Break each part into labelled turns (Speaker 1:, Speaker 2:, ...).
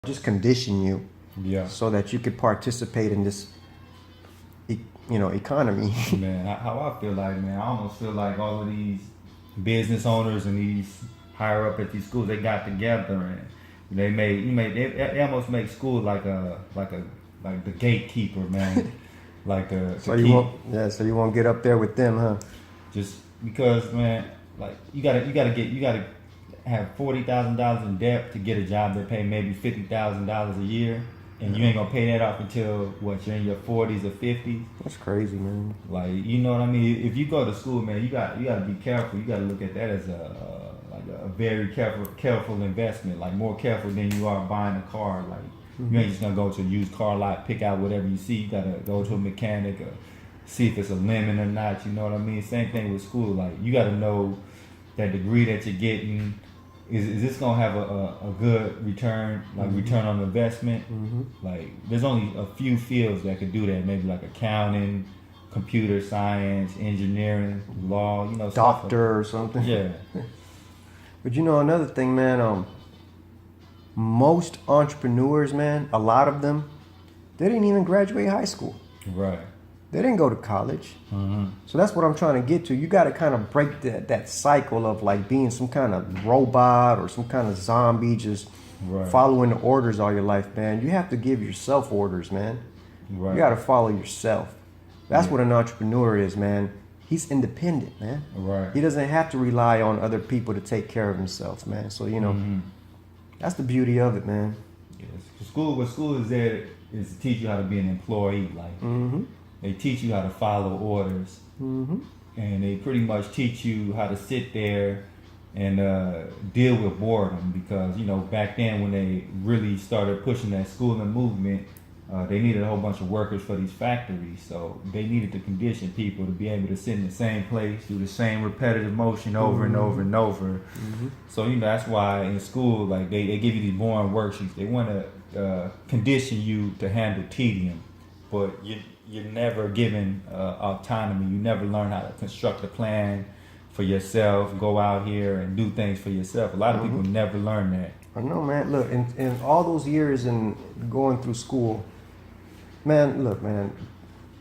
Speaker 1: just condition you
Speaker 2: Yeah,
Speaker 1: so that you could participate in this economy.
Speaker 2: man. How I feel like, man, I almost feel like all of these business owners and these higher up at these schools, they got together and they almost make school like the gatekeeper, man. Like
Speaker 1: So you won't get up there with them, huh?
Speaker 2: just because, man, like you gotta have $40,000 in debt to get a job that pay maybe $50,000 a year, and you ain't gonna pay that off until what, you're in your 40s or 50s.
Speaker 1: That's crazy, man.
Speaker 2: Like, you know what I mean? If you go to school, man, you got to be careful. You got to look at that as a very careful investment. Like, more careful than you are buying a car. Like, you ain't just gonna go to a used car lot, pick out whatever you see. You gotta go to a mechanic or see if it's a lemon or not. You know what I mean? Same thing with school. Like, you gotta know that degree that you're getting. Is this gonna have a good return, like return on investment? Like, there's only a few fields that could do that. Maybe like accounting, computer science, engineering, law. You know,
Speaker 1: Doctor or something.
Speaker 2: Yeah.
Speaker 1: But another thing, man. Most entrepreneurs, man, a lot of them, they didn't even graduate high school.
Speaker 2: Right.
Speaker 1: They didn't go to college. So that's what I'm trying to get to. You got to kind of break that cycle of like being some kind of robot or some kind of zombie just following the orders all your life, man. You have to give yourself orders, man.
Speaker 2: Right.
Speaker 1: You got to follow yourself. That's what an entrepreneur is, man. He's independent, man.
Speaker 2: Right.
Speaker 1: He doesn't have to rely on other people to take care of himself, man. So, that's the beauty of it, man.
Speaker 2: Yes. What school is there is to teach you how to be an employee. Like, they teach you how to follow orders, and they pretty much teach you how to sit there and deal with boredom. Because back then when they really started pushing that schooling movement, they needed a whole bunch of workers for these factories. So they needed to condition people to be able to sit in the same place, do the same repetitive motion over and over and over. So that's why in school, like they give you these boring worksheets. They want to condition you to handle tedium, but you're never given autonomy. You never learn how to construct a plan for yourself, go out here and do things for yourself. A lot of people never learn that.
Speaker 1: I know, man. Look, in all those years in going through school, man, look, man,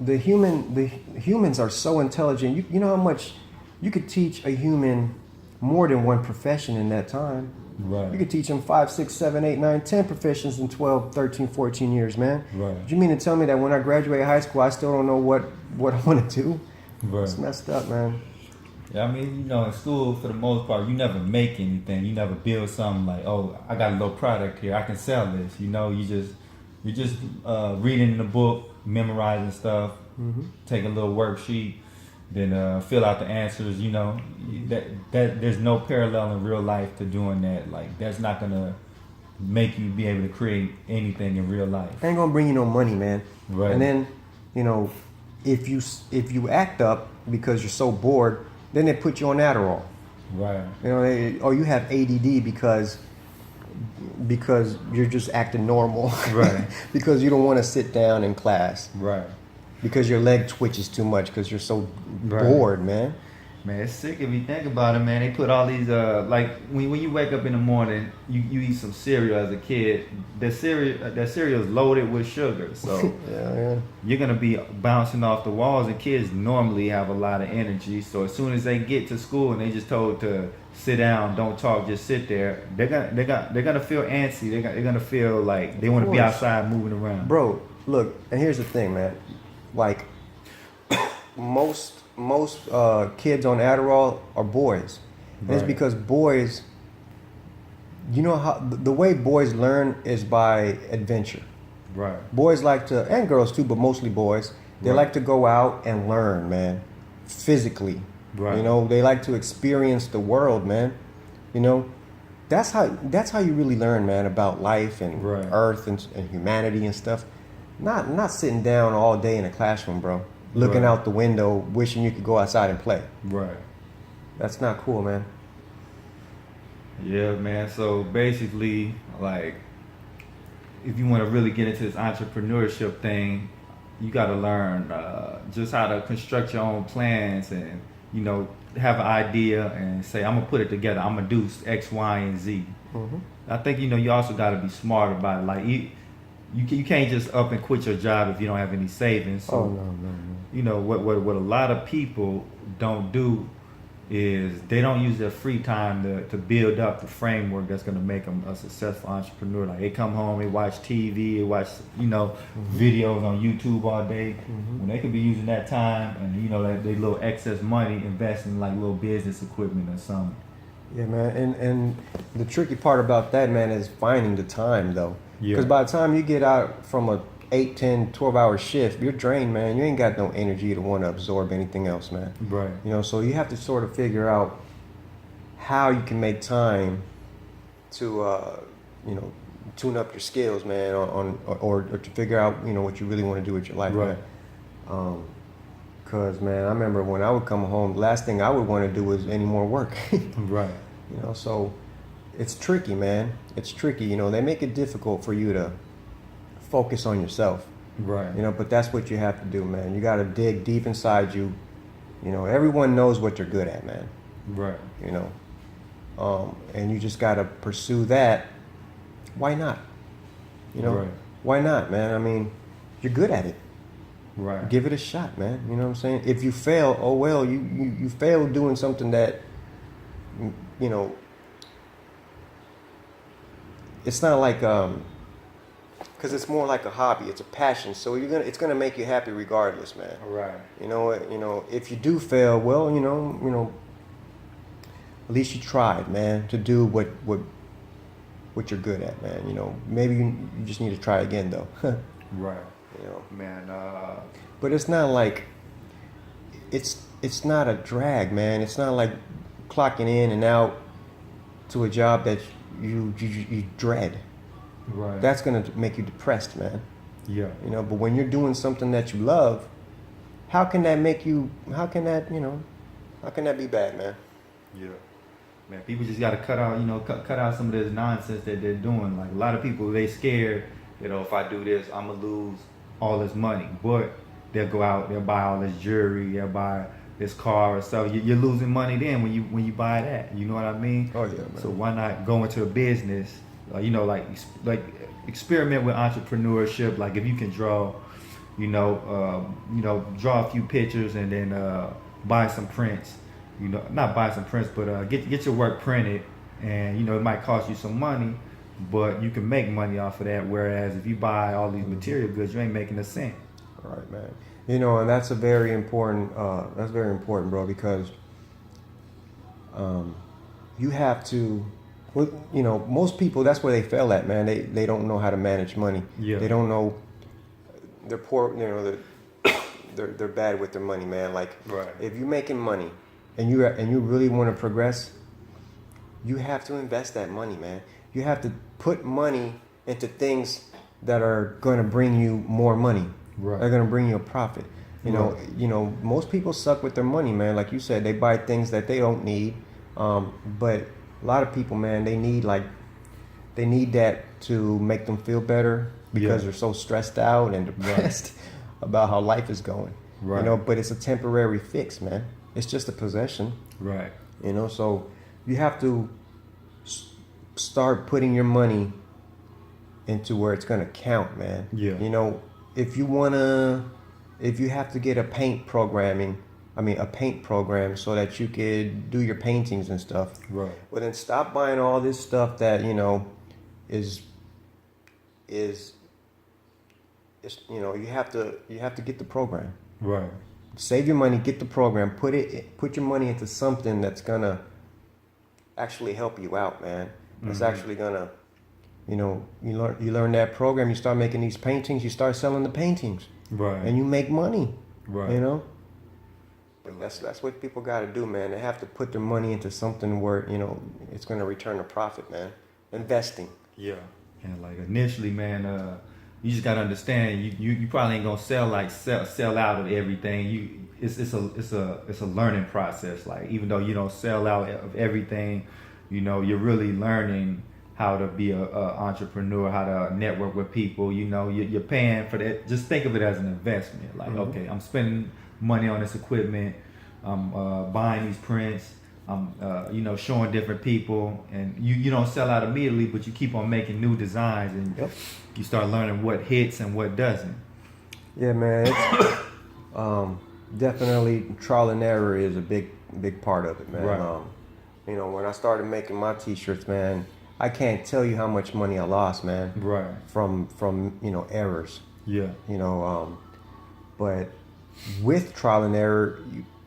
Speaker 1: the humans are so intelligent. You know how much you could teach a human more than one profession in that time.
Speaker 2: Right.
Speaker 1: You could teach them 5, 6, 7, 8, 9, 10 professions in 12, 13, 14 years, man.
Speaker 2: Right.
Speaker 1: You mean to tell me that when I graduate high school, I still don't know what I want to do?
Speaker 2: Right.
Speaker 1: It's messed up, man.
Speaker 2: Yeah, I mean, in school, for the most part, you never make anything. You never build something like, oh, I got a little product here, I can sell this. You're just reading the book, memorizing stuff, take a little worksheet, then fill out the answers. That there's no parallel in real life to doing that. Like, that's not gonna make you be able to create anything in real life.
Speaker 1: Ain't gonna bring you no money, man.
Speaker 2: Right.
Speaker 1: And then, if you act up because you're so bored, then they put you on Adderall.
Speaker 2: Right.
Speaker 1: Or you have ADD because you're just acting normal.
Speaker 2: Right.
Speaker 1: Because you don't want to sit down in class.
Speaker 2: Right.
Speaker 1: Because your leg twitches too much because you're so bored, man.
Speaker 2: Man, it's sick if you think about it, man. They put all these like when you wake up in the morning, you eat some cereal as a kid. That cereal is loaded with sugar, so
Speaker 1: yeah.
Speaker 2: You're gonna be bouncing off the walls. And kids normally have a lot of energy, so as soon as they get to school and they just told to sit down, don't talk, just sit there, they're gonna feel antsy. They're gonna feel like they want to be outside moving around.
Speaker 1: Bro, look, and here's the thing, man. Like most kids on Adderall are boys. And it's because boys, how the way boys learn is by adventure.
Speaker 2: Right.
Speaker 1: Boys like to, and girls too, but mostly boys, they like to go out and learn, man, physically.
Speaker 2: Right.
Speaker 1: They like to experience the world, man. That's how you really learn, man, about life and Earth and humanity and stuff. Not sitting down all day in a classroom, bro. Looking out the window, wishing you could go outside and play.
Speaker 2: Right.
Speaker 1: That's not cool, man.
Speaker 2: Yeah, man. So basically, like, if you want to really get into this entrepreneurship thing, you got to learn just how to construct your own plans and, have an idea and say, I'm going to put it together. I'm going to do X, Y, and Z. I think you also got to be smart about it. Like you can't just up and quit your job if you don't have any savings. So,
Speaker 1: no.
Speaker 2: What a lot of people don't do is they don't use their free time to build up the framework that's going to make them a successful entrepreneur. Like they come home, they watch TV, they watch videos on YouTube all day, when they could be using that time and like they little excess money investing in like little business equipment or something.
Speaker 1: Yeah, man, and the tricky part about that, man, is finding the time though. Because by the time you get out from a 8, 10, 12-hour shift, you're drained, man. You ain't got no energy to want to absorb anything else, man.
Speaker 2: Right.
Speaker 1: So you have to sort of figure out how you can make time to, tune up your skills, man, or to figure out, what you really want to do with your life,
Speaker 2: right.
Speaker 1: man. Because, man, I remember when I would come home, the last thing I would want to do was any more work.
Speaker 2: Right.
Speaker 1: So it's tricky, man. It's tricky. They make it difficult for you to focus on yourself.
Speaker 2: Right.
Speaker 1: But that's what you have to do, man. You got to dig deep inside you. Everyone knows what you're good at, man.
Speaker 2: Right.
Speaker 1: And you just got to pursue that. Why not?
Speaker 2: Right.
Speaker 1: Why not, man? I mean, you're good at it.
Speaker 2: Right.
Speaker 1: Give it a shot, man. You know what I'm saying? If you fail, oh well, you failed doing something that, it's not like, because it's more like a hobby. It's a passion. So it's gonna make you happy regardless, man.
Speaker 2: Right.
Speaker 1: If you do fail, well, at least you tried, man, to do what you're good at, man. Maybe you just need to try again, though.
Speaker 2: Right. Man.
Speaker 1: But it's not like it's not a drag, man. It's not like clocking in and out to a job that you dread.
Speaker 2: Right.
Speaker 1: That's gonna make you depressed, man.
Speaker 2: Yeah.
Speaker 1: But when you're doing something that you love, how can that make you? How can that be bad, man?
Speaker 2: Yeah. Man, people just gotta cut out some of this nonsense that they're doing. Like a lot of people, they scared, if I do this, I'm gonna lose all this money. But they'll go out, they'll buy all this jewelry, they'll buy this car or stuff. You're losing money then when you buy that. You know what I mean?
Speaker 1: Oh yeah, man.
Speaker 2: So why not go into a business? Like experiment with entrepreneurship. Like if you can draw, draw a few pictures and then buy some prints. Not buy some prints, but get your work printed, and it might cost you some money, but you can make money off of that. Whereas if you buy all these material goods, you ain't making a cent.
Speaker 1: All right, man. And that's very important, bro, because you have to. Well, most people, that's where they fail at, man. They don't know how to manage money.
Speaker 2: Yeah.
Speaker 1: They don't know. They're poor. They're bad with their money, man. Like,
Speaker 2: right.
Speaker 1: If you're making money and you really want to progress, you have to invest that money, man. You have to put money into things that are going to bring you more money.
Speaker 2: Right.
Speaker 1: They're going to bring you a profit. Most people suck with their money, man. Like you said, they buy things that they don't need, but a lot of people, man, they need that to make them feel better because they're so stressed out and depressed about how life is going.
Speaker 2: Right.
Speaker 1: But it's a temporary fix, man. It's just a possession.
Speaker 2: Right.
Speaker 1: So you have to start putting your money into where it's going to count, man.
Speaker 2: Yeah.
Speaker 1: If you have to get a paint program so that you could do your paintings and stuff.
Speaker 2: Right.
Speaker 1: Well, then stop buying all this stuff that is you have to get the program.
Speaker 2: Right.
Speaker 1: Save your money, get the program, put your money into something that's gonna actually help you out, man. That's actually gonna, you learn that program, you start making these paintings, you start selling the paintings.
Speaker 2: Right.
Speaker 1: And you make money.
Speaker 2: Right.
Speaker 1: But that's what people got to do, man. They have to put their money into something where it's going to return a profit, man. Investing.
Speaker 2: Yeah. And like initially, man, you just gotta understand you probably ain't gonna sell out of everything. It's a learning process. Like even though you don't sell out of everything, you're really learning how to be a entrepreneur, how to network with people. You're paying for that. Just think of it as an investment. Like okay, I'm spending money on this equipment. I'm buying these prints. you know, showing different people, and you don't sell out immediately, but you keep on making new designs, and you start learning what hits and what doesn't.
Speaker 1: Yeah, man. It's, definitely trial and error is a big part of it, man.
Speaker 2: Right.
Speaker 1: You know, when I started making my t-shirts, man, I can't tell you how much money I lost, man.
Speaker 2: Right.
Speaker 1: From you know, errors.
Speaker 2: Yeah.
Speaker 1: You know, but with trial and error,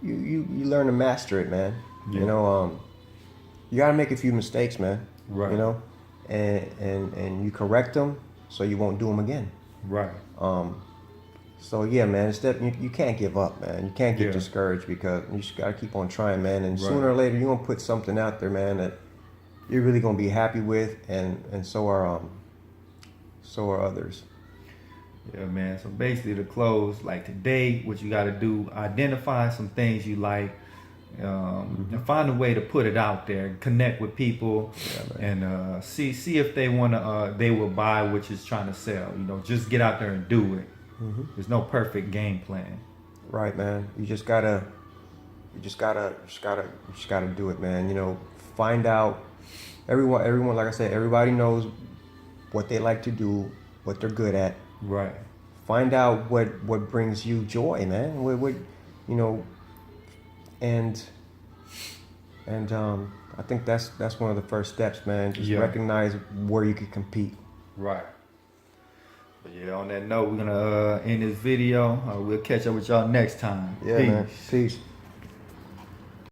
Speaker 1: you learn to master it, man.
Speaker 2: Yeah.
Speaker 1: You know, you gotta make a few mistakes, man.
Speaker 2: Right.
Speaker 1: You know, and you correct them so you won't do them again.
Speaker 2: Right.
Speaker 1: So yeah, man, it's you can't give up, man. You can't get discouraged, because you just gotta keep on trying, man. And sooner or later, you're gonna put something out there, man, that you're really gonna be happy with, and so are others.
Speaker 2: Yeah, man. So basically, to close, like today, what you got to do, identify some things you like, and find a way to put it out there, connect with people, and see if they wanna they will buy what you're trying to sell. You know, just get out there and do it. There's no perfect game plan.
Speaker 1: Right, man. You just gotta do it, man. You know, find out. Everyone, like I said, everybody knows what they like to do, what they're good at.
Speaker 2: Right.
Speaker 1: Find out what brings you joy, man. What you know, and I think that's one of the first steps, man. Just recognize where you can compete.
Speaker 2: Right. But yeah, on that note, we're gonna end this video. We'll catch up with y'all next time.
Speaker 1: Yeah,
Speaker 2: Peace.
Speaker 1: man. Peace.